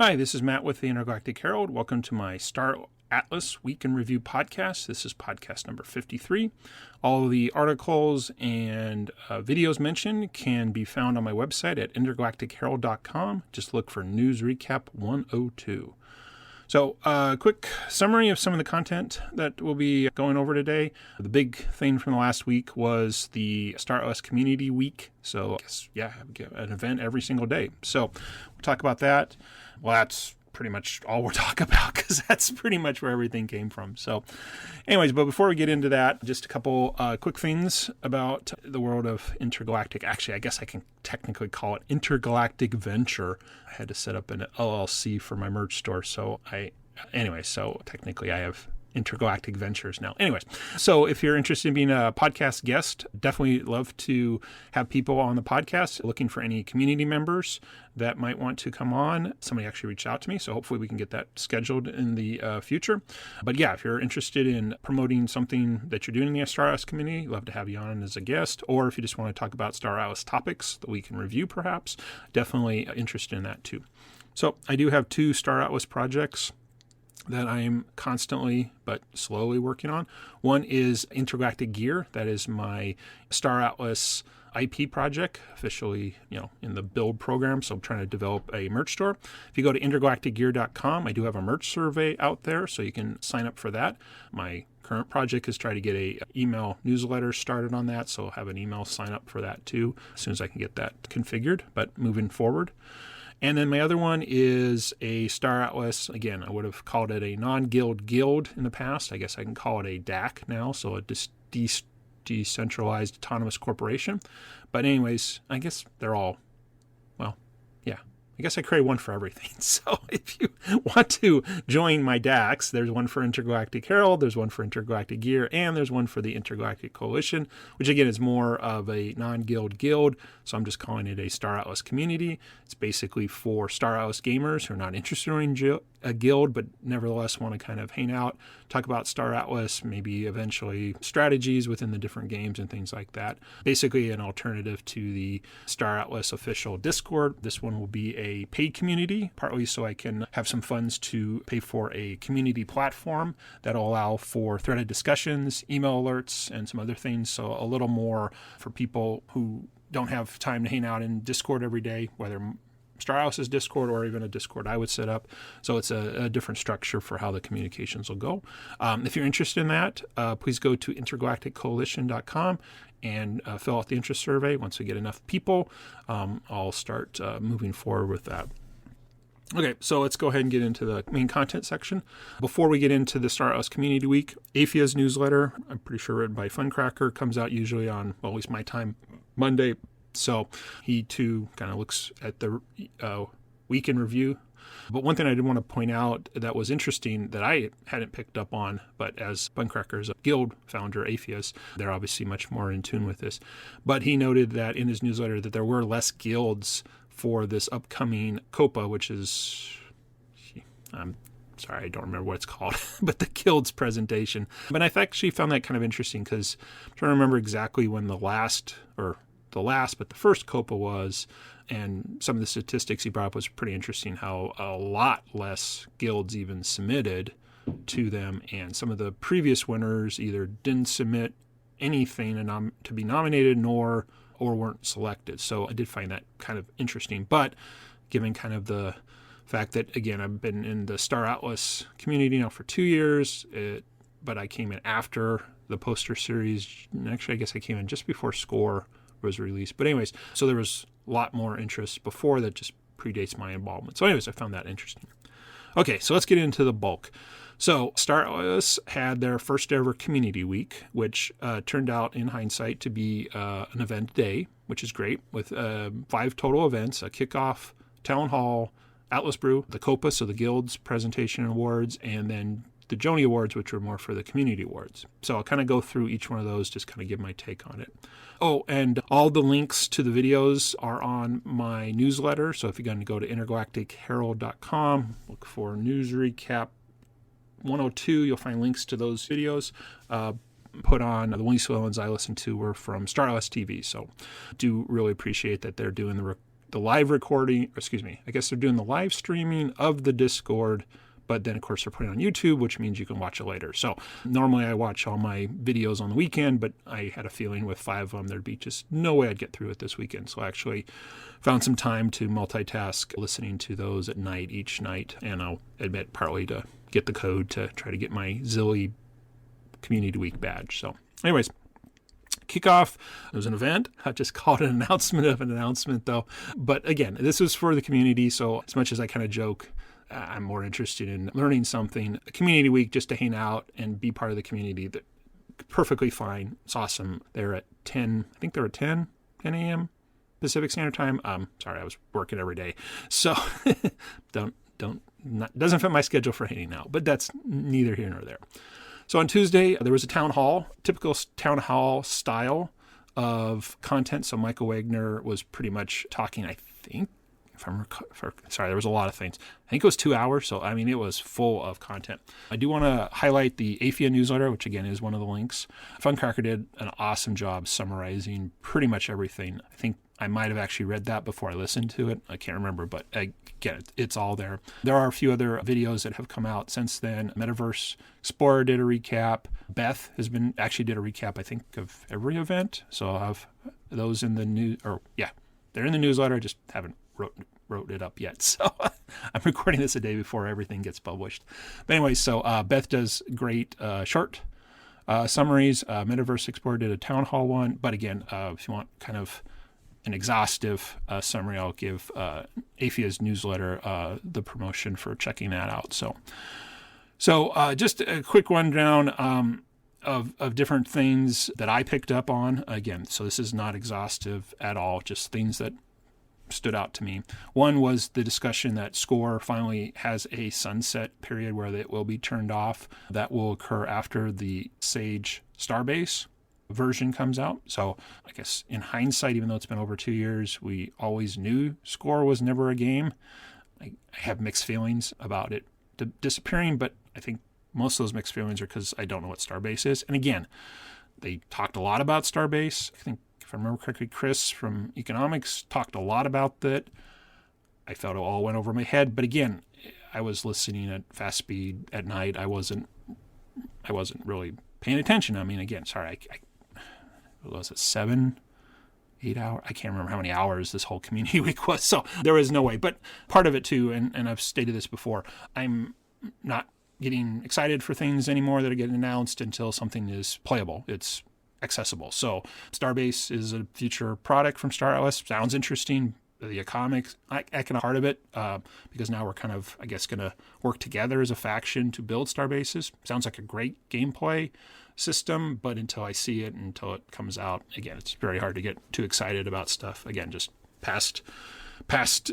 Hi, this is Matt with the Intergalactic Herald. Welcome to my Star Atlas Week in Review podcast. This is podcast number 53. All of the articles and videos mentioned can be found on my website at intergalacticherald.com. Just look for News Recap 102. So, quick summary of some of the content that we'll be going over today. The big thing from the last week was the Star Atlas Community Week. So, an event every single day. So, we'll talk about that. Well, that's pretty much all we'll talk about because that's pretty much where everything came from. So, anyways, but before we get into that, just a couple quick things about the world of intergalactic. Actually, I guess I can technically call it Intergalactic Venture. I had to set up an LLC for my merch store. So technically I have Intergalactic Ventures now. Anyways, so if you're interested in being a podcast guest, definitely love to have people on the podcast. Looking for any community members that might want to come on. Somebody actually reached out to me, so hopefully we can get that scheduled in the future. But yeah, if you're interested in promoting something that you're doing in the Star Atlas community, love to have you on as a guest. Or if you just want to talk about Star Atlas topics that we can review perhaps, definitely interested in that too. So I do have 2 Star Atlas projects that I am constantly but slowly working on. One is Intergalactic Gear. That is my Star Atlas IP project, officially, in the build program. So I'm trying to develop a merch store. If you go to intergalacticgear.com, I do have a merch survey out there, so you can sign up for that. My current project is try to get a email newsletter started on that, so I'll have an email sign up for that too, as soon as I can get that configured, but moving forward. And then my other one is a Star Atlas. Again, I would have called it a non-guild guild in the past. I guess I can call it a DAC now, so a decentralized autonomous corporation. But anyways, I guess they're all, I guess I create one for everything. So if you want to join my DACs, there's one for Intergalactic Herald, there's one for Intergalactic Gear, and there's one for the Intergalactic Coalition, which again is more of a non-guild guild. So I'm just calling it a Star Atlas community. It's basically for Star Atlas gamers who are not interested in a guild, but nevertheless want to kind of hang out, talk about Star Atlas, maybe eventually strategies within the different games and things like that. Basically an alternative to the Star Atlas official Discord. This one will be a paid community, partly so I can have some funds to pay for a community platform that'll allow for threaded discussions, email alerts, and some other things. So a little more for people who don't have time to hang out in Discord every day, whether Star Atlas's Discord or even a Discord I would set up. So it's a different structure for how the communications will go. If you're interested in that, please go to intergalacticcoalition.com and fill out the interest survey. Once we get enough people, I'll start moving forward with that. Okay, so let's go ahead and get into the main content section. Before we get into the Star Atlas Community Week, Aphia's newsletter, I'm pretty sure written by Funcracker, comes out usually on, at least my time, Monday. So he too kind of looks at the week in review. But one thing I did want to point out that was interesting that I hadn't picked up on, but as Funcracker's guild founder, Aphia's, they're obviously much more in tune with this. But he noted that in his newsletter that there were less guilds for this upcoming COPA, which is, I'm sorry, I don't remember what it's called, but the guild's presentation. But I actually found that kind of interesting because I'm trying to remember exactly when the first COPA was, and some of the statistics he brought up was pretty interesting, how a lot less guilds even submitted to them, and some of the previous winners either didn't submit anything to be nominated or weren't selected. So I did find that kind of interesting, but given kind of the fact that, again, I've been in the Star Atlas community now for 2 years, but I came in after the poster series. Actually, I guess I came in just before Score was released. But anyways, so there was a lot more interest before that just predates my involvement. So anyways, I found that interesting. Okay, so let's get into the bulk. So Star Atlas had their first ever community week, which turned out in hindsight to be an event day, which is great, with 5 total events: a kickoff, town hall, Atlas Brew, the COPA, so the guild's presentation awards, and then the Joni Awards, which were more for the community awards. So I'll kind of go through each one of those, just kind of give my take on it. Oh, and all the links to the videos are on my newsletter. So if you're going to go to intergalacticherald.com, look for News Recap 102, you'll find links to those videos. Put on the only ones I listened to were from Star Atlas TV. So do really appreciate that they're doing the live recording, I guess they're doing the live streaming of the Discord, but then of course they're putting it on YouTube, which means you can watch it later. So normally I watch all my videos on the weekend, but I had a feeling with 5 of them, there'd be just no way I'd get through it this weekend. So I actually found some time to multitask listening to those at night each night. And I'll admit partly to get the code to try to get my Zilly Community Week badge. So anyways, kickoff. It was an event. I just called it an announcement of an announcement though. But again, this was for the community. So as much as I kind of joke, I'm more interested in learning something. A community week just to hang out and be part of the community. That perfectly fine. It's awesome. They're at 10. I think they're at 10 a.m. Pacific Standard Time. Sorry, I was working every day, so doesn't fit my schedule for hanging out. But that's neither here nor there. So on Tuesday there was a town hall, typical town hall style of content. So Michael Wagner was pretty much talking. I think. Sorry, there was a lot of things. I think it was 2 hours, so I mean it was full of content. I do want to highlight the AFIA newsletter, which again is one of the links. Funcracker did an awesome job summarizing pretty much everything. I think I might have actually read that before I listened to it. I can't remember, but again, it's all there. There are a few other videos that have come out since then. Metaverse Explorer did a recap. Beth did a recap, I think, of every event. So I'll have those in the they're in the newsletter. I just haven't wrote it up yet. So I'm recording this a day before everything gets published. But anyway, so Beth does great short summaries. Metaverse Explorer did a town hall one. But again, if you want kind of an exhaustive summary, I'll give AFIA's newsletter the promotion for checking that out. So just a quick rundown of different things that I picked up on. Again, so this is not exhaustive at all, just things that stood out to me. One was the discussion that Score finally has a sunset period where it will be turned off. That will occur after the Sage Starbase version comes out. So I guess in hindsight, even though it's been over 2 years, we always knew Score was never a game. I have mixed feelings about it disappearing, but I think most of those mixed feelings are because I don't know what Starbase is. And again, they talked a lot about Starbase. I think, if I remember correctly, Chris from Economics talked a lot about that. I felt it all went over my head. But again, I was listening at fast speed at night. I wasn't really paying attention. I mean, again, sorry, what was it, 7, 8 hours? I can't remember how many hours this whole community week was. So there was no way. But part of it too, and I've stated this before, I'm not getting excited for things anymore that are getting announced until something is playable. It's accessible. So Starbase is a future product from Star Atlas. Sounds interesting. The economics, I can part of it because now we're kind of, I guess, going to work together as a faction to build Starbases. Sounds like a great gameplay system, but until I see it, until it comes out, again, it's very hard to get too excited about stuff. Again, just past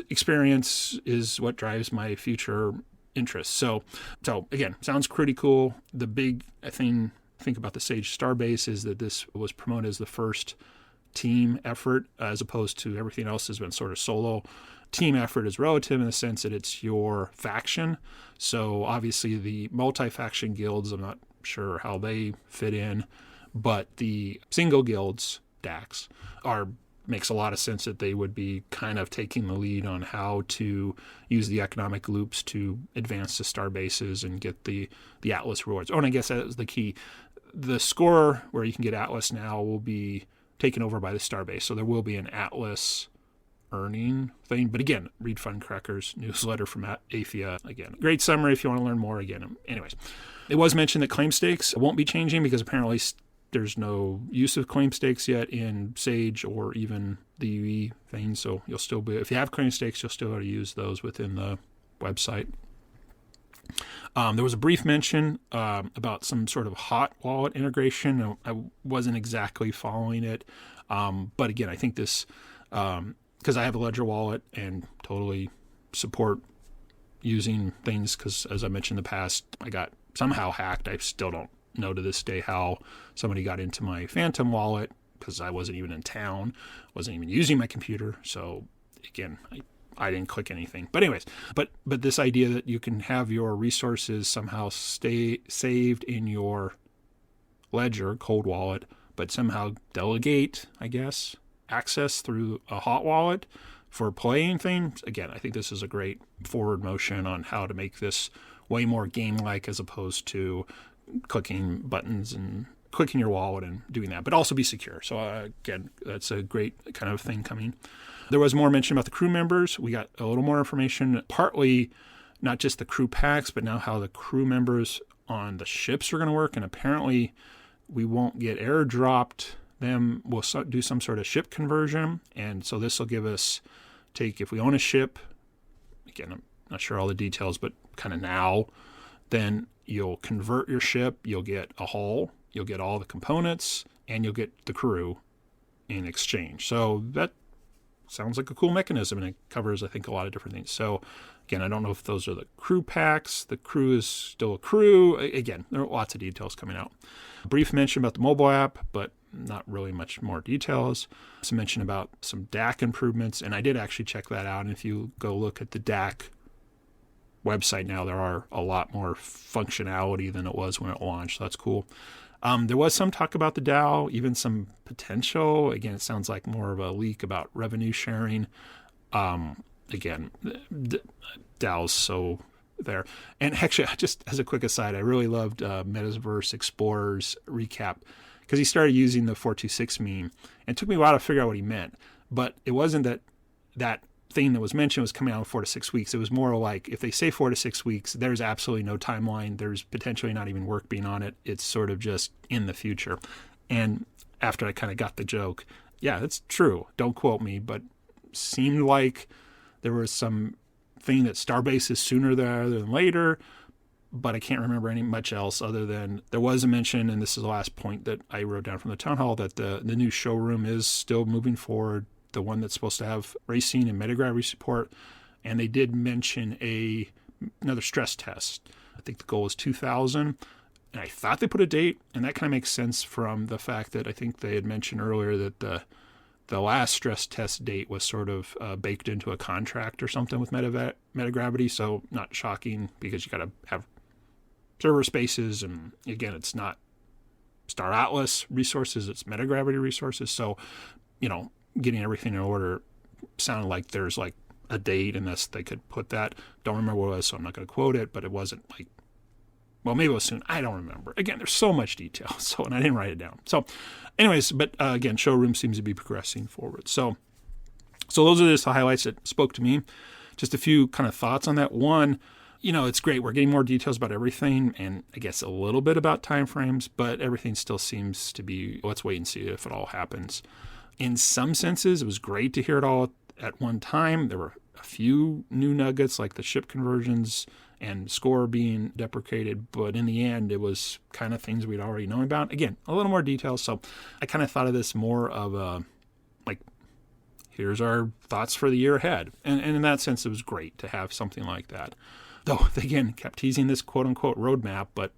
experience is what drives my future interest. So again, sounds pretty cool. The big thing think about the Sage Starbase is that this was promoted as the first team effort, as opposed to everything else has been sort of solo. Team effort is relative in the sense that it's your faction. So obviously the multi-faction guilds, I'm not sure how they fit in, but the single guilds, DAX, makes a lot of sense that they would be kind of taking the lead on how to use the economic loops to advance the Starbases and get the Atlas rewards. Oh, and I guess that was the key. The Score, where you can get Atlas now, will be taken over by the Starbase. So there will be an Atlas earning thing. But again, read Funcracker's newsletter from AFIA. Again, great summary if you want to learn more. Again, anyways, it was mentioned that claim stakes won't be changing because apparently there's no use of claim stakes yet in Sage or even the UE thing. So you'll still be, if you have claim stakes, you'll still be able to use those within the website. There was a brief mention about some sort of hot wallet integration. I wasn't exactly following it. But again, I think this, because I have a Ledger wallet and totally support using things, because as I mentioned in the past, I got somehow hacked. I still don't know to this day how somebody got into my Phantom wallet, because I wasn't even in town, wasn't even using my computer. So again, I didn't click anything. But anyways, but this idea that you can have your resources somehow stay saved in your Ledger cold wallet, but somehow delegate, I guess, access through a hot wallet for playing things, again, I think this is a great forward motion on how to make this way more game-like as opposed to clicking buttons and clicking your wallet and doing that, but also be secure. So again, that's a great kind of thing coming. There was more mention about the crew members. We got a little more information, partly not just the crew packs, but now how the crew members on the ships are going to work. And apparently we won't get airdropped them. We'll do some sort of ship conversion. And so this will give us, if we own a ship, again, I'm not sure all the details, but kind of now, then you'll convert your ship, you'll get a hull, you'll get all the components, and you'll get the crew in exchange. So that sounds like a cool mechanism, and it covers, I think, a lot of different things. So again, I don't know if those are the crew packs. The crew is still a crew. Again, there are lots of details coming out. A brief mention about the mobile app, but not really much more details. Some mention about some DAC improvements, and I did actually check that out. And if you go look at the DAC website now, there are a lot more functionality than it was when it launched. So that's cool. There was some talk about the DAO, even some potential. Again, it sounds like more of a leak about revenue sharing. Again, DAO's so there. And actually, just as a quick aside, I really loved Metaverse Explorer's recap because he started using the 426 meme. And it took me a while to figure out what he meant. But it wasn't that thing that was mentioned was coming out in 4 to 6 weeks. It was more like if they say 4 to 6 weeks, there's absolutely no timeline. There's potentially not even work being on it. It's sort of just in the future. And after I kind of got the joke, yeah, that's true. Don't quote me, but seemed like there was some thing that Starbase is sooner rather than later, but I can't remember much else other than there was a mention, and this is the last point that I wrote down from the town hall, that the new showroom is still moving forward. The one that's supposed to have racing and metagravity support. And they did mention another stress test. I think the goal is 2000. And I thought they put a date, and that kind of makes sense from the fact that I think they had mentioned earlier that the last stress test date was sort of baked into a contract or something with metagravity. So not shocking because you got to have server spaces. And again, it's not Star Atlas resources, it's metagravity resources. So, getting everything in order sounded like there's like a date and they could put that. Don't remember what it was, so I'm not going to quote it, but it wasn't like, well, maybe it was soon. I don't remember. Again, there's so much detail, and I didn't write it down. So anyways, but again, showroom seems to be progressing forward. So those are just the highlights that spoke to me. Just a few kind of thoughts on that. One, it's great. We're getting more details about everything and I guess a little bit about timeframes, but everything still seems to be, let's wait and see if it all happens. In some senses, it was great to hear it all at one time. There were a few new nuggets like the ship conversions and score being deprecated, but in the end, it was kind of things we'd already known about. Again, a little more details. So I kind of thought of this more of a, like, here's our thoughts for the year ahead. And in that sense, it was great to have something like that. Though, again, kept teasing this quote-unquote roadmap, but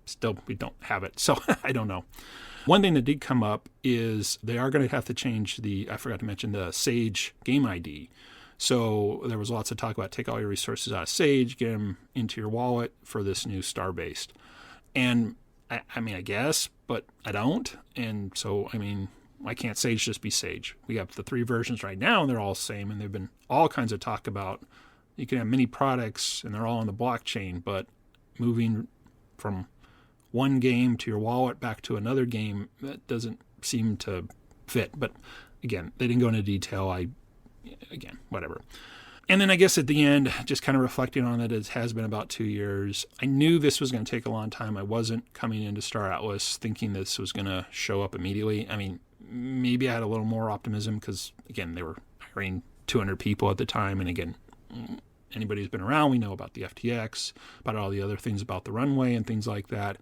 still, we don't have it. So I don't know. One thing that did come up is they are going to have to change I forgot to mention the Sage game ID. So there was lots of talk about take all your resources out of Sage, get them into your wallet for this new Starbase. And I guess, but I don't. And so, why can't Sage just be Sage? We have the 3 versions right now and they're all the same. And there've been all kinds of talk about you can have many products and they're all on the blockchain, but moving from one game to your wallet back to another game, that doesn't seem to fit. But again, they didn't go into detail. Again, whatever. And then I guess at the end, just kind of reflecting on it, it has been about 2 years. I knew this was going to take a long time. I wasn't coming into Star Atlas thinking this was going to show up immediately. Maybe I had a little more optimism because, again, they were hiring 200 people at the time. And again, anybody who's been around, we know about the FTX, about all the other things about the runway and things like that.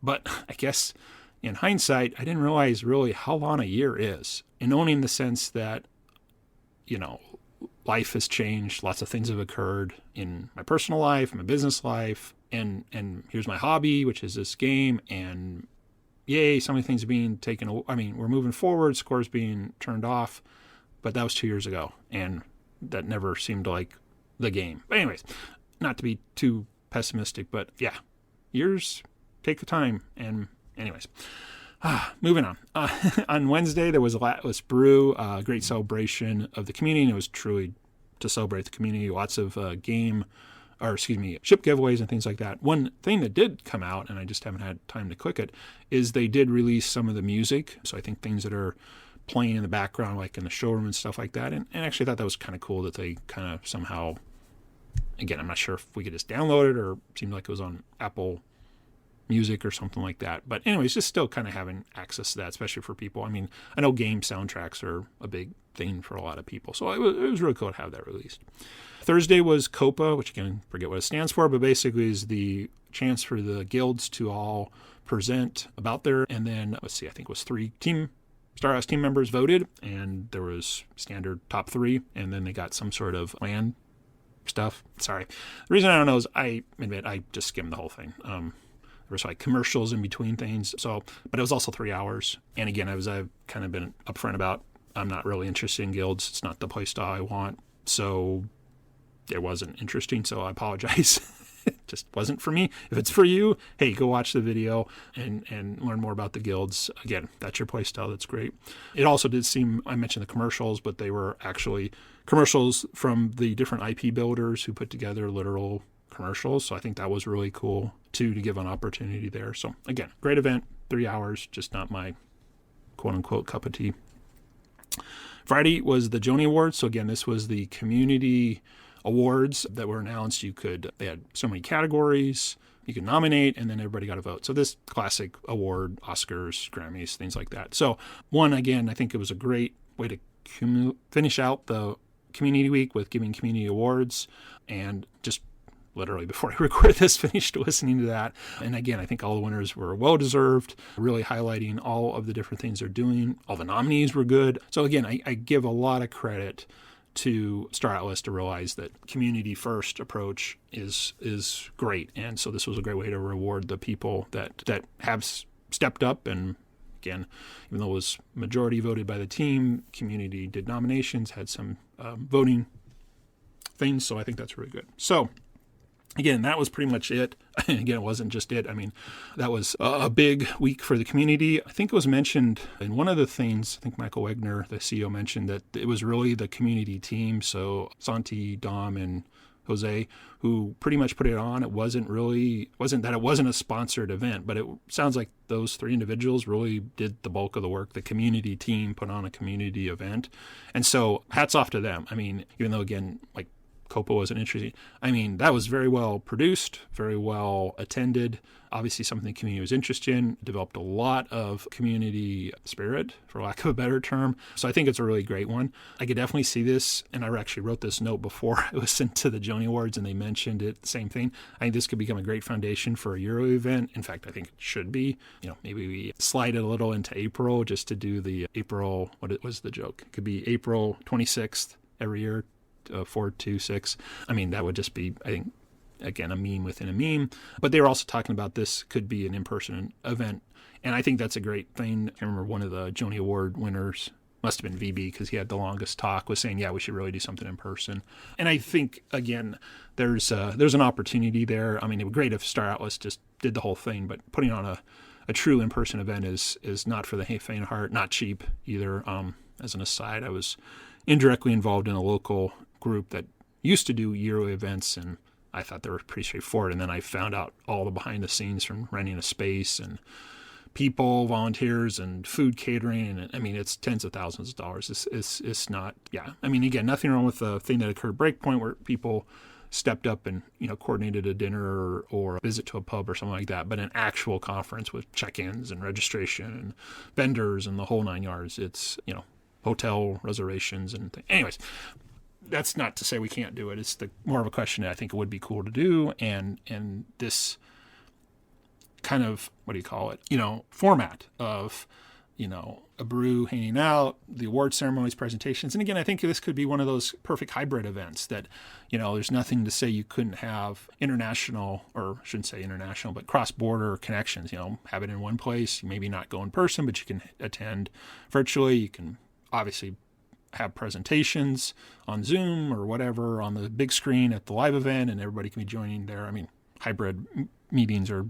But I guess in hindsight, I didn't realize really how long a year is. And only in the sense that, life has changed. Lots of things have occurred in my personal life, my business life. And here's my hobby, which is this game. And yay, so many things are being taken away. We're moving forward, scores being turned off. But that was 2 years ago. And that never seemed like the game. But anyways, not to be too pessimistic, but yeah, years take the time. And anyways, Moving on. On Wednesday, there was Atlas Brew, a great celebration of the community. And it was truly to celebrate the community. Lots of ship giveaways and things like that. One thing that did come out, and I just haven't had time to click it, is they did release some of the music. So I think things that are playing in the background, like in the showroom and stuff like that. And actually, I thought that was kind of cool that they kind of somehow, again, I'm not sure if we could just download it or it seemed like it was on Apple Music or something like that. But anyways, just still kind of having access to that, especially for people. I mean, I know game soundtracks are a big thing for a lot of people. So it was really cool to have that released. Thursday was COPA, which again, forget what it stands for, but basically is the chance for the guilds to all present about their, and then, let's see, I think it was 3 Star Atlas team members voted, and there was standard top 3, and then they got some sort of land stuff. Sorry. The reason I don't know is I admit I just skimmed the whole thing. There was like commercials in between things. But it was also 3 hours. And again, I've kind of been upfront about I'm not really interested in guilds. It's not the play style I want. So it wasn't interesting. So I apologize. It just wasn't for me. If it's for you, hey, go watch the video and learn more about the guilds. Again, that's your play style. That's great. It also did seem, I mentioned the commercials, but they were actually commercials from the different IP builders who put together literal commercials. So I think that was really cool too, to give an opportunity there. So again, great event, 3 hours, just not my quote unquote cup of tea. Friday was the Joni Awards. So again, this was the community awards that were announced. They had so many categories you could nominate, and then everybody got a vote. So this classic award, Oscars, Grammys, things like that. So one, again, I think it was a great way to finish out the community week with giving community awards, and just literally before I recorded this, finished listening to that. And again, I think all the winners were well-deserved, really highlighting all of the different things they're doing. All the nominees were good. So again, I give a lot of credit to Star Atlas to realize that community-first approach is great. And so this was a great way to reward the people that have stepped up. And again, even though it was majority voted by the team, community did nominations, had some voting things. So I think that's really good. So again, that was pretty much it. Again, it wasn't just it. I mean, that was a big week for the community. I think it was mentioned in one of the things, I think Michael Wegner, the CEO, mentioned that it was really the community team. So Santi, Dom, and Jose, who pretty much put it on. It wasn't a sponsored event, but it sounds like those 3 individuals really did the bulk of the work. The community team put on a community event. And so hats off to them. I mean, even though, again, like Copa wasn't interesting. I mean, that was very well produced, very well attended. Obviously, something the community was interested in, developed a lot of community spirit, for lack of a better term. So I think it's a really great one. I could definitely see this, and I actually wrote this note before it was sent to the Joni Awards, and they mentioned it, the same thing. I think this could become a great foundation for a Euro event. In fact, I think it should be. Maybe we slide it a little into April just to do the April, what was the joke? It could be April 26th every year. 426. I mean, that would just be, I think, again, a meme within a meme. But they were also talking about this could be an in-person event. And I think that's a great thing. I remember one of the Joni Award winners, must have been VB because he had the longest talk, was saying, yeah, we should really do something in person. And I think, again, there's an opportunity there. I mean, it would be great if Star Atlas just did the whole thing, but putting on a true in-person event is not for the faint of heart, not cheap either. As an aside, I was indirectly involved in a local group that used to do Euro events, and I thought they were pretty straightforward. And then I found out all the behind the scenes, from renting a space and people, volunteers, and food catering. And I mean, it's tens of thousands of dollars. It's not, yeah. I mean, again, nothing wrong with the thing that occurred at Breakpoint where people stepped up and, coordinated a dinner or a visit to a pub or something like that. But an actual conference with check-ins and registration and vendors and the whole 9 yards, it's, hotel reservations and things. Anyways, that's not to say we can't do it. It's more of a question that I think it would be cool to do. And this kind of, format of, a brew hanging out, the award ceremonies, presentations. And again, I think this could be one of those perfect hybrid events that, there's nothing to say you couldn't have international, or I shouldn't say international, but cross-border connections, have it in one place. You maybe not go in person, but you can attend virtually. You can obviously have presentations on Zoom or whatever on the big screen at the live event, and everybody can be joining there. I mean, hybrid meetings are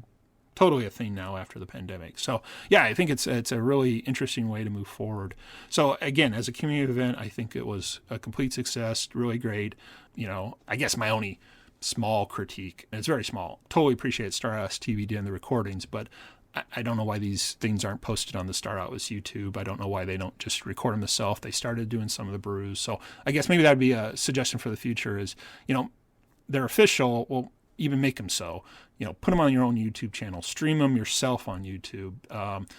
totally a thing now after the pandemic. So yeah, I think it's a really interesting way to move forward. So again, as a community event, I think it was a complete success, really great. I guess my only small critique, and it's very small, totally appreciate Star Atlas TV doing the recordings, but I don't know why these things aren't posted on the Star Atlas YouTube. I don't know why they don't just record them themselves. They started doing some of the brews. So I guess maybe that would be a suggestion for the future is, they're official. Well, even make them so. Put them on your own YouTube channel. Stream them yourself on YouTube.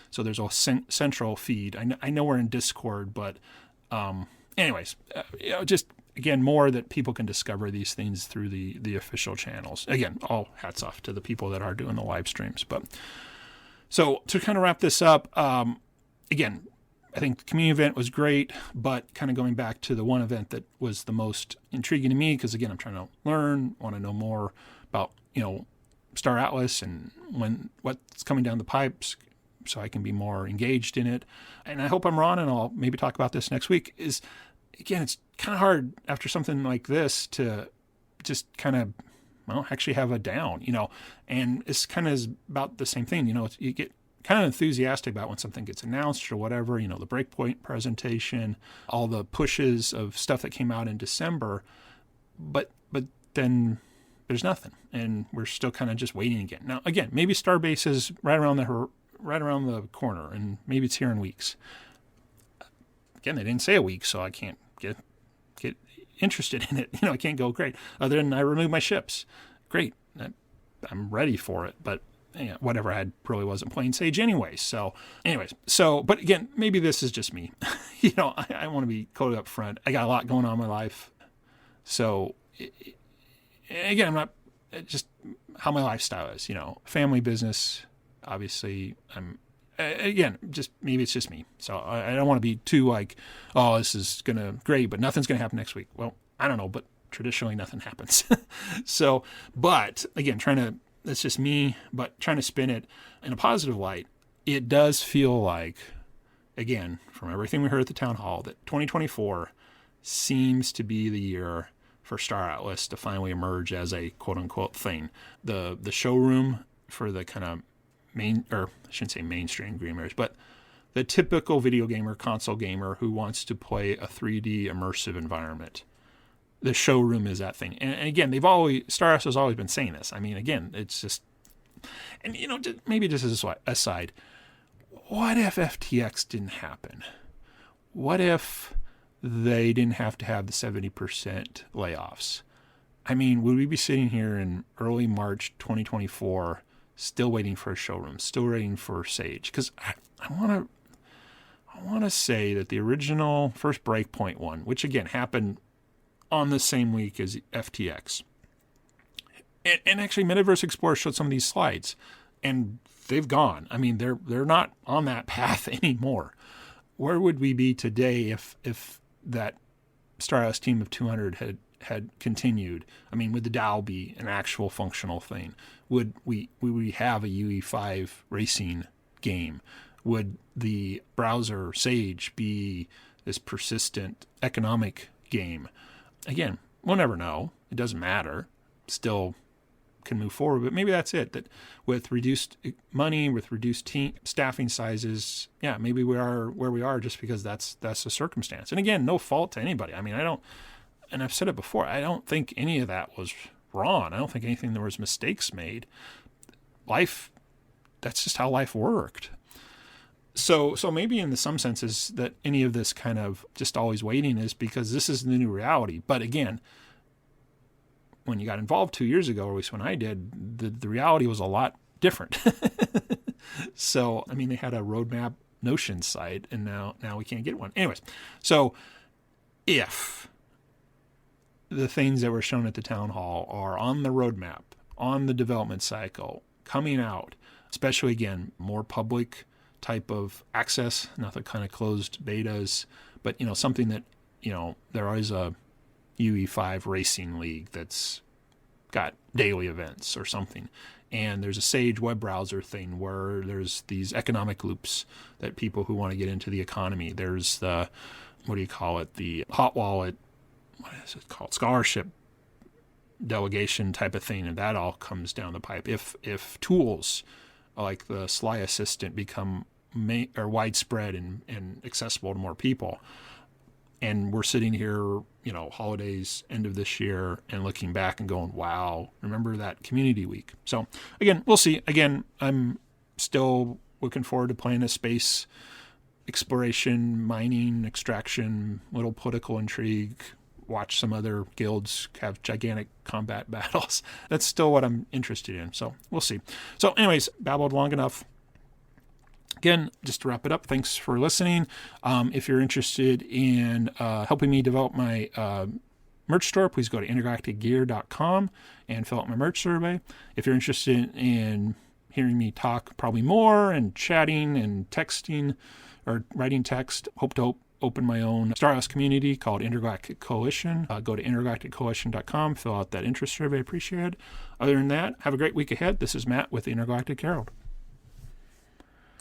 So there's a central feed. I know we're in Discord, but anyways, just, again, more that people can discover these things through the official channels. Again, all hats off to the people that are doing the live streams. But so to kind of wrap this up, again, I think the community event was great, but kind of going back to the one event that was the most intriguing to me, because again, I'm trying to learn, want to know more about, Star Atlas and what's coming down the pipes so I can be more engaged in it. And I hope I'm wrong, and I'll maybe talk about this next week, is, again, it's kind of hard after something like this to just kind of, actually have a down, and it's kind of about the same thing. You get kind of enthusiastic about when something gets announced or whatever, the Breakpoint presentation, all the pushes of stuff that came out in December, but then there's nothing, and we're still kind of just waiting again. Now, again, maybe Starbase is right around the corner, and maybe it's here in weeks. Again, they didn't say a week, so I can't get interested in it. I can't go, great. Other than I remove my ships. Great. I'm ready for it. But whatever, I probably wasn't playing Sage anyway. So anyways, but again, maybe this is just me. I want to be totally up front. I got a lot going on in my life. So again, I'm not just how my lifestyle is, family, business. Obviously, just maybe it's just me. So I don't want to be too like, oh, this is going to great, but nothing's going to happen next week. Well, I don't know, but traditionally nothing happens. So, but again, that's just me, but trying to spin it in a positive light, it does feel like, again, from everything we heard at the town hall, that 2024 seems to be the year for Star Atlas to finally emerge as a quote unquote thing. The showroom for the kind of I shouldn't say mainstream gamers, but the typical video gamer, console gamer who wants to play a 3D immersive environment. The showroom is that thing. And again, Star Atlas has always been saying this. I mean, again, it's just, and maybe just as an aside, what if FTX didn't happen? What if they didn't have to have the 70% layoffs? I mean, would we be sitting here in early March 2024 still waiting for a showroom, still waiting for Sage? Because I want to say that the original first Breakpoint one, which again happened on the same week as FTX, and actually Metaverse Explorer showed some of these slides, and they've gone. I mean, they're not on that path anymore. Where would we be today if that Star Atlas team of 200 had continued? I mean, would the DAO be an actual functional thing? Would we have a UE5 racing game? Would the browser Sage be this persistent economic game? Again, we'll never know. It doesn't matter. Still can move forward, but maybe that's it. That with reduced money, with reduced team staffing sizes, yeah, maybe we are where we are just because that's the circumstance. And again, no fault to anybody. I mean, and I've said it before, I don't think any of that was wrong. I don't think there was mistakes made. Life, that's just how life worked. So maybe in some senses that any of this kind of just always waiting is because this is the new reality. But again, when you got involved 2 years ago, or at least when I did, the reality was a lot different. So, I mean, they had a roadmap Notion site, and now we can't get one. Anyways, so if the things that were shown at the town hall are on the roadmap, on the development cycle, coming out, especially, again, more public type of access, not the kind of closed betas, but, something that, there is a UE5 racing league that's got daily events or something. And there's a Sage web browser thing where there's these economic loops that people who want to get into the economy. There's the, the hot wallet, what is it called? Scholarship delegation type of thing. And that all comes down the pipe. If tools like the Sly Assistant become widespread and accessible to more people. And we're sitting here, holidays, end of this year, and looking back and going, wow, remember that community week. So again, we'll see. Again, I'm still looking forward to playing a space exploration, mining, extraction, little political intrigue, watch some other guilds have gigantic combat battles. That's still what I'm interested in. So we'll see. So anyways, babbled long enough. Again, just to wrap it up, thanks for listening. If you're interested in helping me develop my merch store, please go to intergalacticgear.com and fill out my merch survey. If you're interested in hearing me talk probably more and chatting and texting or writing text, hope to open my own Stardust community called Intergalactic Coalition. Go to intergalacticcoalition.com, fill out that interest survey. Appreciate it. Other than that, have a great week ahead. This is Matt with the Intergalactic Herald.